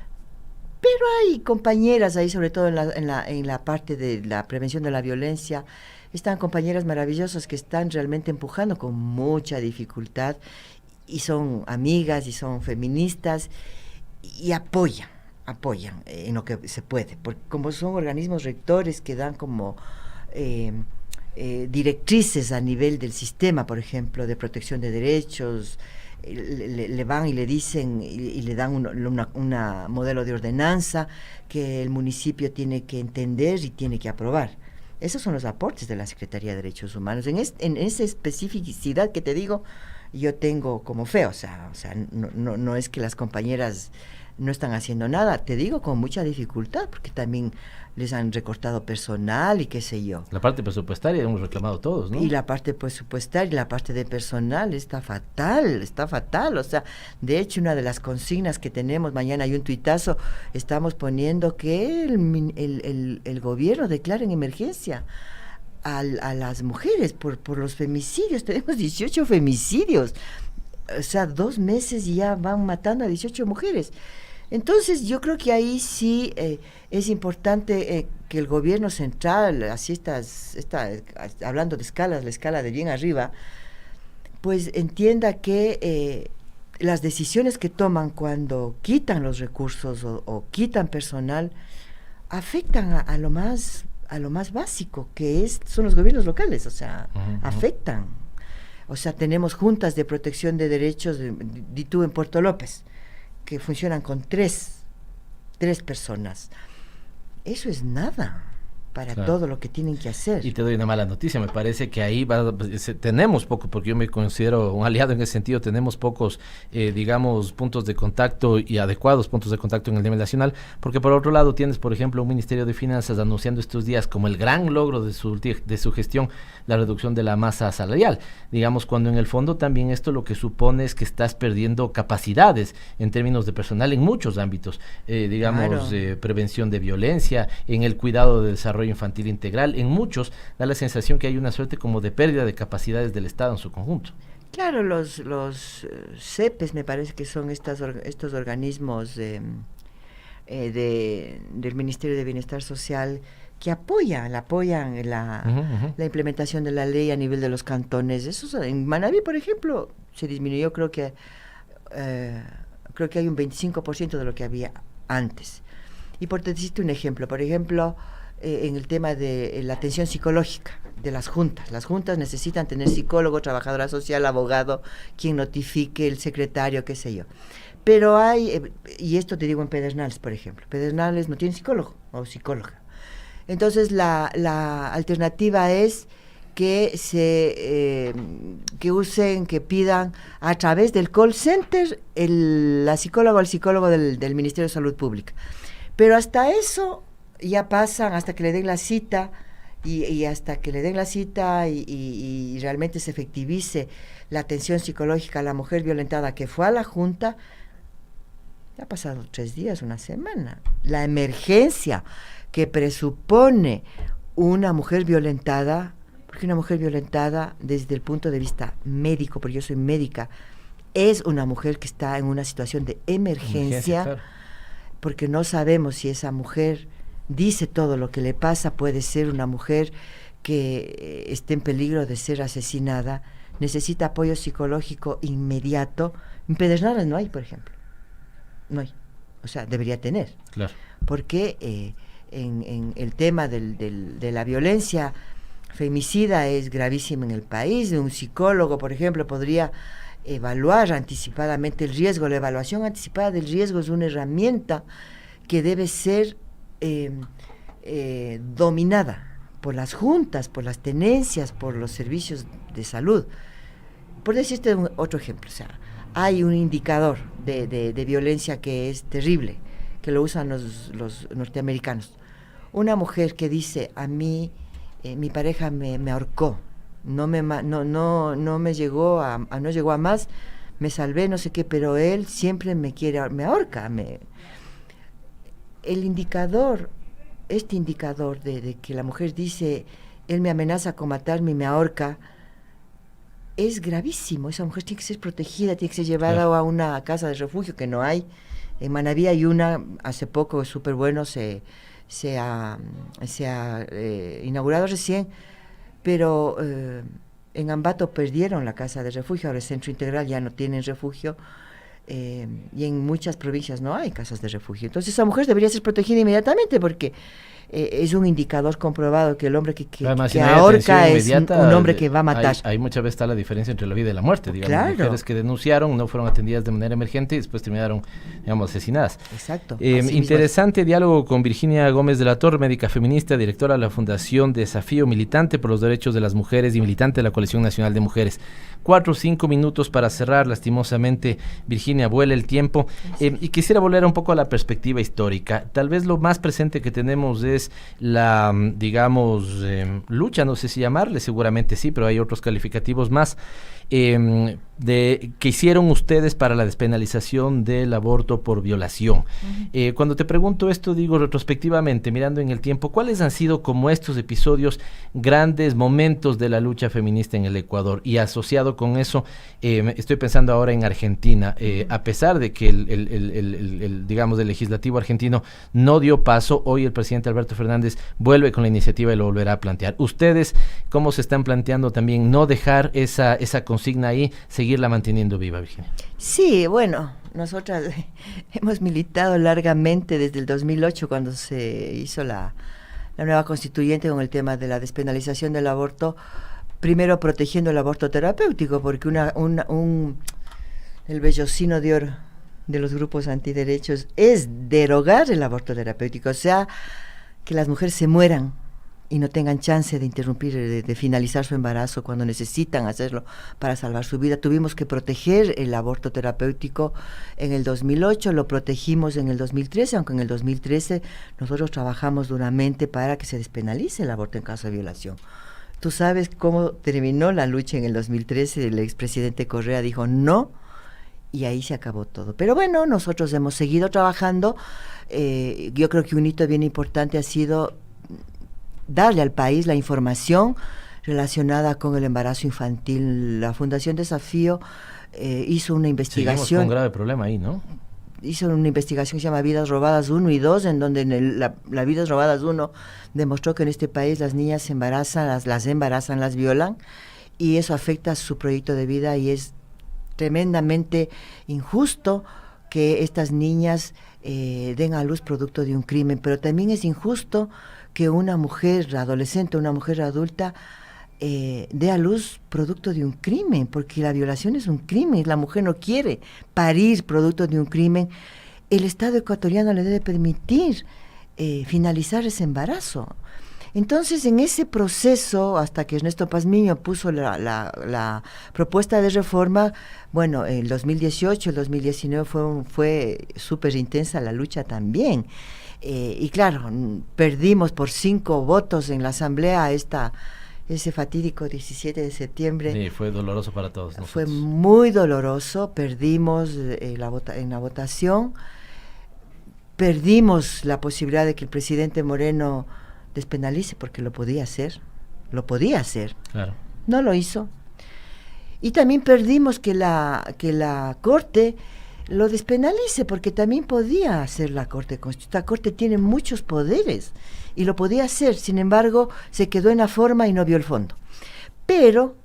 Pero hay compañeras ahí, sobre todo en la parte de la prevención de la violencia, están compañeras maravillosas que están realmente empujando con mucha dificultad, y son amigas y son feministas, y apoyan en lo que se puede, porque como son organismos rectores que dan como directrices a nivel del sistema, por ejemplo, de protección de derechos, le van y le dicen y le dan una modelo de ordenanza que el municipio tiene que entender y tiene que aprobar. Esos son los aportes de la Secretaría de Derechos Humanos. En esa especificidad que te digo, yo tengo como fe, o sea, no es que las compañeras no están haciendo nada, te digo con mucha dificultad, porque también les han recortado personal y qué sé yo. La parte presupuestaria hemos reclamado todos, ¿no? Y la parte presupuestaria y la parte de personal está fatal, o sea, de hecho una de las consignas que tenemos, mañana hay un tuitazo, estamos poniendo que el gobierno declare en emergencia a las mujeres por los femicidios. Tenemos 18 femicidios, o sea, 2 meses y ya van matando a 18 mujeres. Entonces yo creo que ahí sí es importante que el gobierno central, así hablando de escalas, la escala de bien arriba, pues entienda que las decisiones que toman cuando quitan los recursos o quitan personal afectan a lo más básico, que son los gobiernos locales, o sea, afectan. O sea, tenemos juntas de protección de derechos, di tú en Puerto López, que funcionan con tres personas. Eso es nada para todo lo que tienen que hacer. Y te doy una mala noticia, me parece que ahí tenemos poco, porque yo me considero un aliado en ese sentido, tenemos pocos, digamos, puntos de contacto y adecuados puntos de contacto en el nivel nacional, porque por otro lado tienes, por ejemplo, un Ministerio de Finanzas anunciando estos días como el gran logro de su gestión, la reducción de la masa salarial, digamos, cuando en el fondo también esto lo que supone es que estás perdiendo capacidades en términos de personal en muchos ámbitos, digamos, claro. Prevención de violencia, en el cuidado de desarrollo infantil integral, en muchos da la sensación que hay una suerte como de pérdida de capacidades del Estado en su conjunto. Claro, los CEPES me parece que son estos organismos del Ministerio de Bienestar Social que apoyan la implementación de la ley a nivel de los cantones. Eso, en Manabí, por ejemplo, se disminuyó, creo que hay un 25% de lo que había antes. Y por decirte un ejemplo, en el tema de la atención psicológica de las juntas. Las juntas necesitan tener psicólogo, trabajadora social, abogado, quien notifique, el secretario, qué sé yo. Pero y esto te digo en Pedernales, por ejemplo. Pedernales no tiene psicólogo o psicóloga. Entonces la alternativa es que que pidan a través del call center la psicóloga o el psicólogo del Ministerio de Salud Pública. Pero hasta eso ya pasan, hasta que le den la cita y hasta que le den la cita y realmente se efectivice la atención psicológica a la mujer violentada que fue a la junta, ya ha pasado 3 días, una semana. La emergencia que presupone una mujer violentada, porque una mujer violentada desde el punto de vista médico, porque yo soy médica, es una mujer que está en una situación de emergencia, claro. Porque no sabemos si esa mujer dice todo lo que le pasa, puede ser una mujer que esté en peligro de ser asesinada, necesita apoyo psicológico inmediato. En Pedernales no hay, por ejemplo. No hay. O sea, debería tener. Claro. Porque en el tema de la violencia femicida es gravísima en el país. Un psicólogo, por ejemplo, podría evaluar anticipadamente el riesgo. La evaluación anticipada del riesgo es una herramienta que debe ser dominada por las juntas, por las tenencias, por los servicios de salud. Por decirte otro ejemplo, o sea, hay un indicador de violencia que es terrible, que lo usan los norteamericanos. Una mujer que dice, a mí mi pareja me ahorcó, no llegó a más, me salvé, no sé qué, pero él siempre me ahorca. Este indicador de que la mujer dice, él me amenaza con matarme y me ahorca, es gravísimo. Esa mujer tiene que ser protegida, tiene que ser llevada a una casa de refugio que no hay. En Manabí hay una, hace poco, es súper bueno, se ha inaugurado recién, pero en Ambato perdieron la casa de refugio, ahora el Centro Integral ya no tienen refugio, y en muchas provincias no hay casas de refugio. Entonces esa mujer debería ser protegida inmediatamente porque es un indicador comprobado que el hombre que Además, si que no hay ahorca atención es inmediata, un hombre que va a matar. Ahí muchas veces está la diferencia entre la vida y la muerte, digamos. Claro. Mujeres que denunciaron, no fueron atendidas de manera emergente y después terminaron, digamos, asesinadas. Exacto. Interesante diálogo con Virginia Gómez de la Torre, médica feminista, directora de la Fundación Desafío, militante por los derechos de las mujeres y militante de la Coalición Nacional de Mujeres. 4 o 5 minutos para cerrar, lastimosamente, Virginia, vuela el tiempo. Y quisiera volver un poco a la perspectiva histórica. Tal vez lo más presente que tenemos es la, digamos, lucha, no sé si llamarle, seguramente sí, pero hay otros calificativos más, que hicieron ustedes para la despenalización del aborto por violación. Cuando te pregunto esto, digo retrospectivamente, mirando en el tiempo, ¿cuáles han sido como estos episodios grandes momentos de la lucha feminista en el Ecuador? Y asociado con eso, estoy pensando ahora en Argentina, a pesar de que digamos, el legislativo argentino no dio paso, hoy el presidente Alberto Fernández vuelve con la iniciativa y lo volverá a plantear. ¿Ustedes cómo se están planteando también no dejar esa consigna ahí, seguirla manteniendo viva, Virginia? Sí, bueno, nosotras hemos militado largamente desde el 2008 cuando se hizo la nueva constituyente con el tema de la despenalización del aborto, primero protegiendo el aborto terapéutico, porque el vellocino de oro de los grupos antiderechos es derogar el aborto terapéutico, o sea, que las mujeres se mueran y no tengan chance de interrumpir, de finalizar su embarazo cuando necesitan hacerlo para salvar su vida. Tuvimos que proteger el aborto terapéutico en el 2008, lo protegimos en el 2013, aunque en el 2013 nosotros trabajamos duramente para que se despenalice el aborto en caso de violación. Tú sabes cómo terminó la lucha en el 2013, el expresidente Correa dijo no, y ahí se acabó todo. Pero bueno, nosotros hemos seguido trabajando. Yo creo que un hito bien importante ha sido darle al país la información relacionada con el embarazo infantil. La Fundación Desafío hizo una investigación. Seguimos con un grave problema ahí, ¿no? Hizo una investigación que se llama Vidas Robadas 1 y 2, en donde la Vidas Robadas 1 demostró que en este país las niñas se embarazan, las embarazan, las violan, y eso afecta a su proyecto de vida, y es tremendamente injusto que estas niñas den a luz producto de un crimen, pero también es injusto que una mujer adolescente, una mujer adulta, dé a luz producto de un crimen, porque la violación es un crimen, la mujer no quiere parir producto de un crimen. El Estado ecuatoriano le debe permitir finalizar ese embarazo. Entonces, en ese proceso, hasta que Ernesto Pazmiño puso la propuesta de reforma, bueno, el 2018, el 2019 fue súper intensa la lucha también. Y claro, perdimos por 5 votos en la asamblea ese fatídico 17 de septiembre. Sí, fue doloroso para todos nosotros. Fue muy doloroso, perdimos en la votación, perdimos la posibilidad de que el presidente Moreno despenalice, porque lo podía hacer. Claro. No lo hizo. Y también perdimos que la Corte lo despenalice, porque también podía hacer la Corte Constitucional. La Corte tiene muchos poderes y lo podía hacer, sin embargo, se quedó en la forma y no vio el fondo. Pero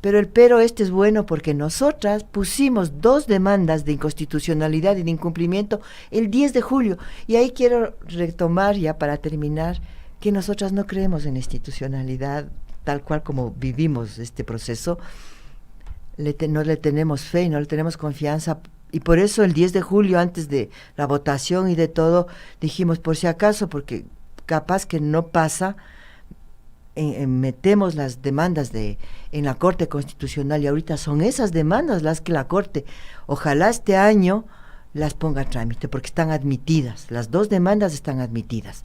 el pero este es bueno, porque nosotras pusimos 2 demandas de inconstitucionalidad y de incumplimiento el 10 de julio, y ahí quiero retomar ya para terminar que nosotras no creemos en la institucionalidad tal cual como vivimos este proceso. No le tenemos fe y no le tenemos confianza, y por eso el 10 de julio, antes de la votación y de todo, dijimos, por si acaso, porque capaz que no pasa, metemos las demandas en la Corte Constitucional, y ahorita son esas demandas las que la Corte, ojalá este año, las ponga a trámite, porque están admitidas, las 2 demandas están admitidas.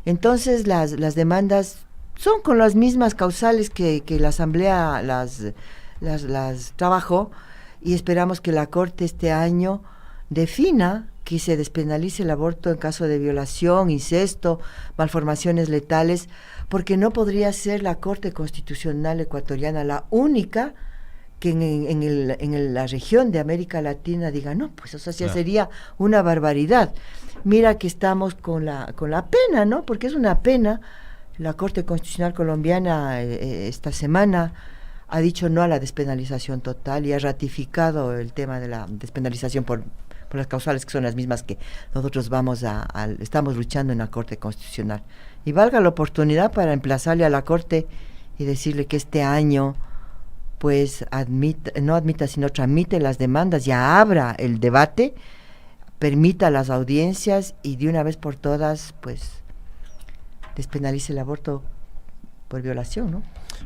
Entonces las demandas son con las mismas causales que la Asamblea las trabajó, y esperamos que la Corte este año defina que se despenalice el aborto en caso de violación, incesto, malformaciones letales, porque no podría ser la Corte Constitucional ecuatoriana la única que en la región de América Latina diga, no, pues eso sí sería una barbaridad. Mira que estamos con la pena, ¿no? Porque es una pena. La Corte Constitucional colombiana esta semana ha dicho no a la despenalización total y ha ratificado el tema de la despenalización por las causales, que son las mismas que nosotros estamos luchando en la Corte Constitucional. Y valga la oportunidad para emplazarle a la Corte y decirle que este año pues no admita, sino tramite las demandas, ya abra el debate, permita las audiencias y de una vez por todas pues despenalice el aborto por violación, ¿no?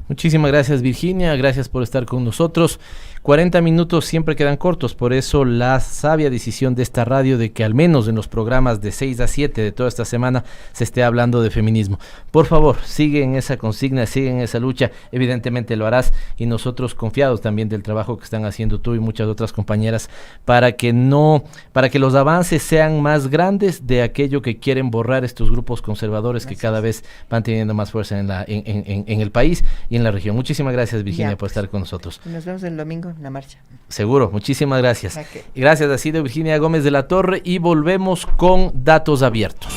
Muchísimas gracias, Virginia, gracias por estar con nosotros. 40 minutos siempre quedan cortos, por eso la sabia decisión de esta radio de que al menos en los programas de 6 a 7 de toda esta semana se esté hablando de feminismo. Por favor, sigue en esa consigna, sigue en esa lucha, evidentemente lo harás, y nosotros confiados también del trabajo que están haciendo tú y muchas otras compañeras para que los avances sean más grandes de aquello que quieren borrar estos grupos conservadores que cada vez van teniendo más fuerza en el país y en la región. Muchísimas gracias, Virginia, por estar con nosotros. Nos vemos el domingo en la marcha. Seguro, muchísimas gracias. Okay. Gracias, ha sido Virginia Gómez de la Torre y volvemos con Datos Abiertos.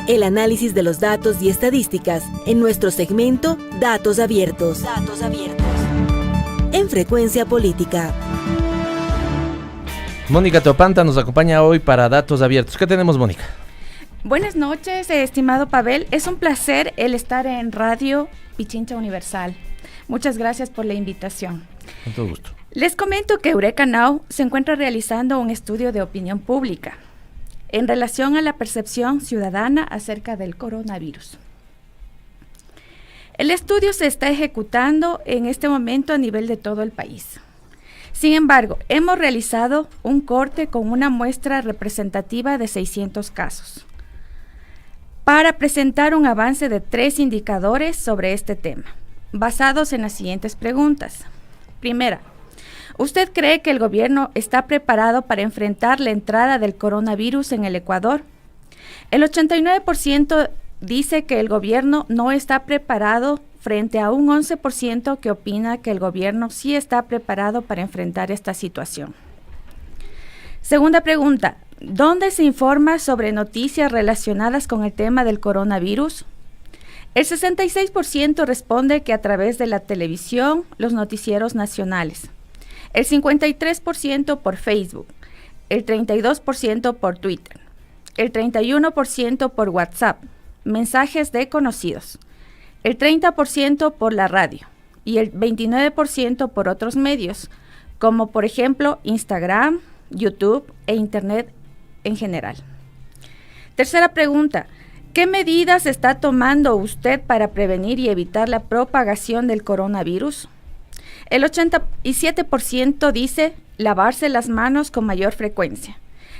El análisis de los datos y estadísticas en nuestro segmento Datos Abiertos. Datos Abiertos. En Frecuencia Política. Mónica Teopanta nos acompaña hoy para Datos Abiertos. ¿Qué tenemos, Mónica? Buenas noches, estimado Pavel. Es un placer el estar en Radio Pichincha Universal. Muchas gracias por la invitación. Con todo gusto. Les comento que Eureka Now se encuentra realizando un estudio de opinión pública en relación a la percepción ciudadana acerca del coronavirus. El estudio se está ejecutando en este momento a nivel de todo el país. Sin embargo, hemos realizado un corte con una muestra representativa de 600 casos para presentar un avance de 3 indicadores sobre este tema, basados en las siguientes preguntas. Primera, ¿usted cree que el gobierno está preparado para enfrentar la entrada del coronavirus en el Ecuador? El 89% dice que el gobierno no está preparado, frente a un 11% que opina que el gobierno sí está preparado para enfrentar esta situación. Segunda pregunta, ¿dónde se informa sobre noticias relacionadas con el tema del coronavirus? El 66% responde que a través de la televisión, los noticieros nacionales. El 53% por Facebook, el 32% por Twitter, el 31% por WhatsApp, mensajes de conocidos, el 30% por la radio y el 29% por otros medios, como por ejemplo Instagram, YouTube e Internet en general. Tercera pregunta, ¿qué medidas está tomando usted para prevenir y evitar la propagación del coronavirus? El 87% dice lavarse las manos con mayor frecuencia.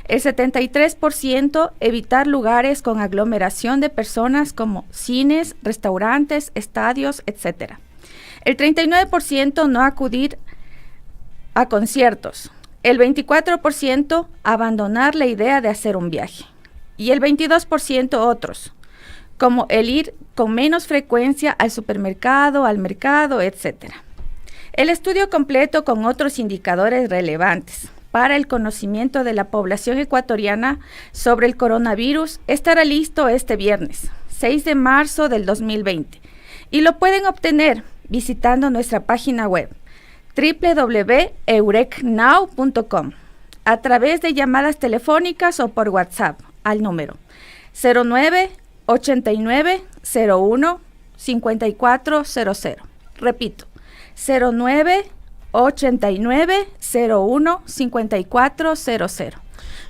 El 73% evitar lugares con aglomeración de personas como cines, restaurantes, estadios, etc. El 39% no acudir a conciertos. El 24% abandonar la idea de hacer un viaje. Y el 22% otros, como el ir con menos frecuencia al supermercado, al mercado, etc. El estudio completo con otros indicadores relevantes para el conocimiento de la población ecuatoriana sobre el coronavirus estará listo este viernes, 6 de marzo del 2020, y lo pueden obtener visitando nuestra página web www.eurecnow.com a través de llamadas telefónicas o por WhatsApp al número 09-89-01-5400. Repito, 09-89-01-5400.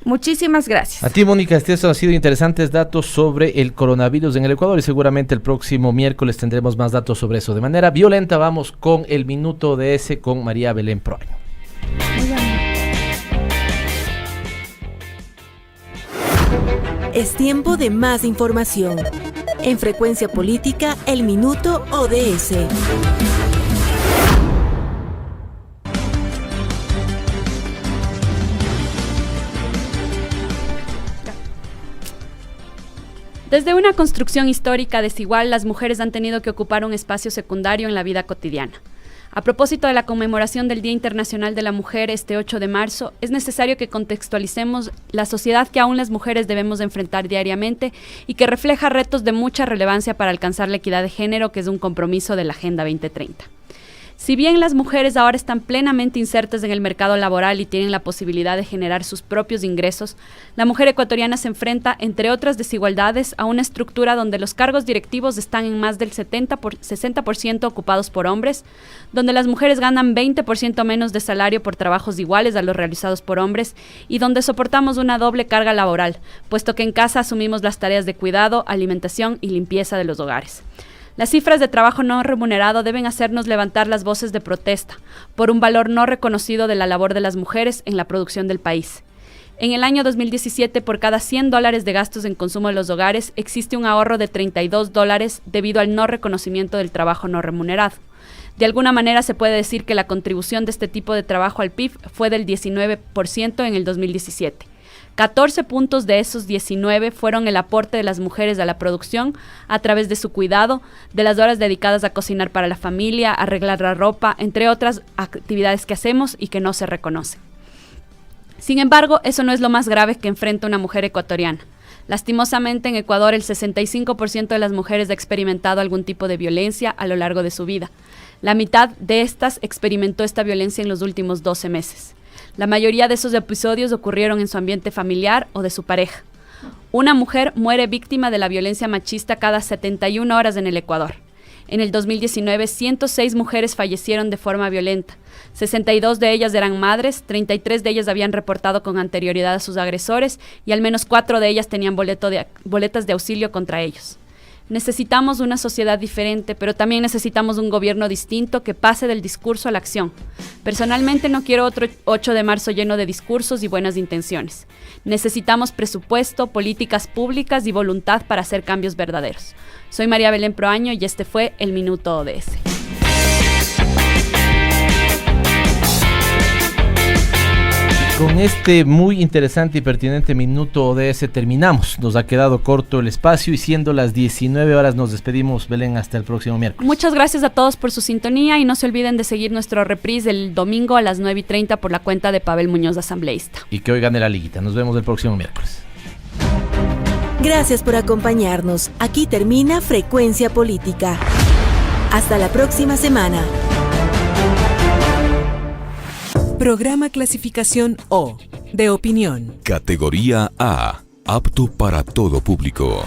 Muchísimas gracias. A ti, Mónica, estos han sido interesantes datos sobre el coronavirus en el Ecuador y seguramente el próximo miércoles tendremos más datos sobre eso. De manera violenta vamos con el Minuto de ese con María Belén Proaño. Es tiempo de más información. En Frecuencia Política, el Minuto ODS. Desde una construcción histórica desigual, las mujeres han tenido que ocupar un espacio secundario en la vida cotidiana. A propósito de la conmemoración del Día Internacional de la Mujer este 8 de marzo, es necesario que contextualicemos la sociedad que aún las mujeres debemos enfrentar diariamente y que refleja retos de mucha relevancia para alcanzar la equidad de género, que es un compromiso de la Agenda 2030. Si bien las mujeres ahora están plenamente insertas en el mercado laboral y tienen la posibilidad de generar sus propios ingresos, la mujer ecuatoriana se enfrenta, entre otras desigualdades, a una estructura donde los cargos directivos están en más del 60% ocupados por hombres, donde las mujeres ganan 20% menos de salario por trabajos iguales a los realizados por hombres y donde soportamos una doble carga laboral, puesto que en casa asumimos las tareas de cuidado, alimentación y limpieza de los hogares. Las cifras de trabajo no remunerado deben hacernos levantar las voces de protesta por un valor no reconocido de la labor de las mujeres en la producción del país. En el año 2017, por cada $100 de gastos en consumo de los hogares, existe un ahorro de $32 debido al no reconocimiento del trabajo no remunerado. De alguna manera se puede decir que la contribución de este tipo de trabajo al PIB fue del 19% en el 2017. 14 puntos de esos 19 fueron el aporte de las mujeres a la producción a través de su cuidado, de las horas dedicadas a cocinar para la familia, arreglar la ropa, entre otras actividades que hacemos y que no se reconocen. Sin embargo, eso no es lo más grave que enfrenta una mujer ecuatoriana. Lastimosamente, en Ecuador, el 65% de las mujeres ha experimentado algún tipo de violencia a lo largo de su vida. La mitad de estas experimentó esta violencia en los últimos 12 meses. La mayoría de esos episodios ocurrieron en su ambiente familiar o de su pareja. Una mujer muere víctima de la violencia machista cada 71 horas en el Ecuador. En el 2019, 106 mujeres fallecieron de forma violenta. 62 de ellas eran madres, 33 de ellas habían reportado con anterioridad a sus agresores y al menos 4 de ellas tenían boletas de auxilio contra ellos. Necesitamos una sociedad diferente, pero también necesitamos un gobierno distinto que pase del discurso a la acción. Personalmente no quiero otro 8 de marzo lleno de discursos y buenas intenciones. Necesitamos presupuesto, políticas públicas y voluntad para hacer cambios verdaderos. Soy María Belén Proaño y este fue el Minuto ODS. Con este muy interesante y pertinente Minuto ODS terminamos. Nos ha quedado corto el espacio y siendo las 19 horas nos despedimos, Belén, hasta el próximo miércoles. Muchas gracias a todos por su sintonía y no se olviden de seguir nuestro reprise el domingo a las 9:30 por la cuenta de Pavel Muñoz, asambleísta. Y que hoy gane la liguita. Nos vemos el próximo miércoles. Gracias por acompañarnos. Aquí termina Frecuencia Política. Hasta la próxima semana. Programa clasificación O, de opinión. Categoría A, apto para todo público.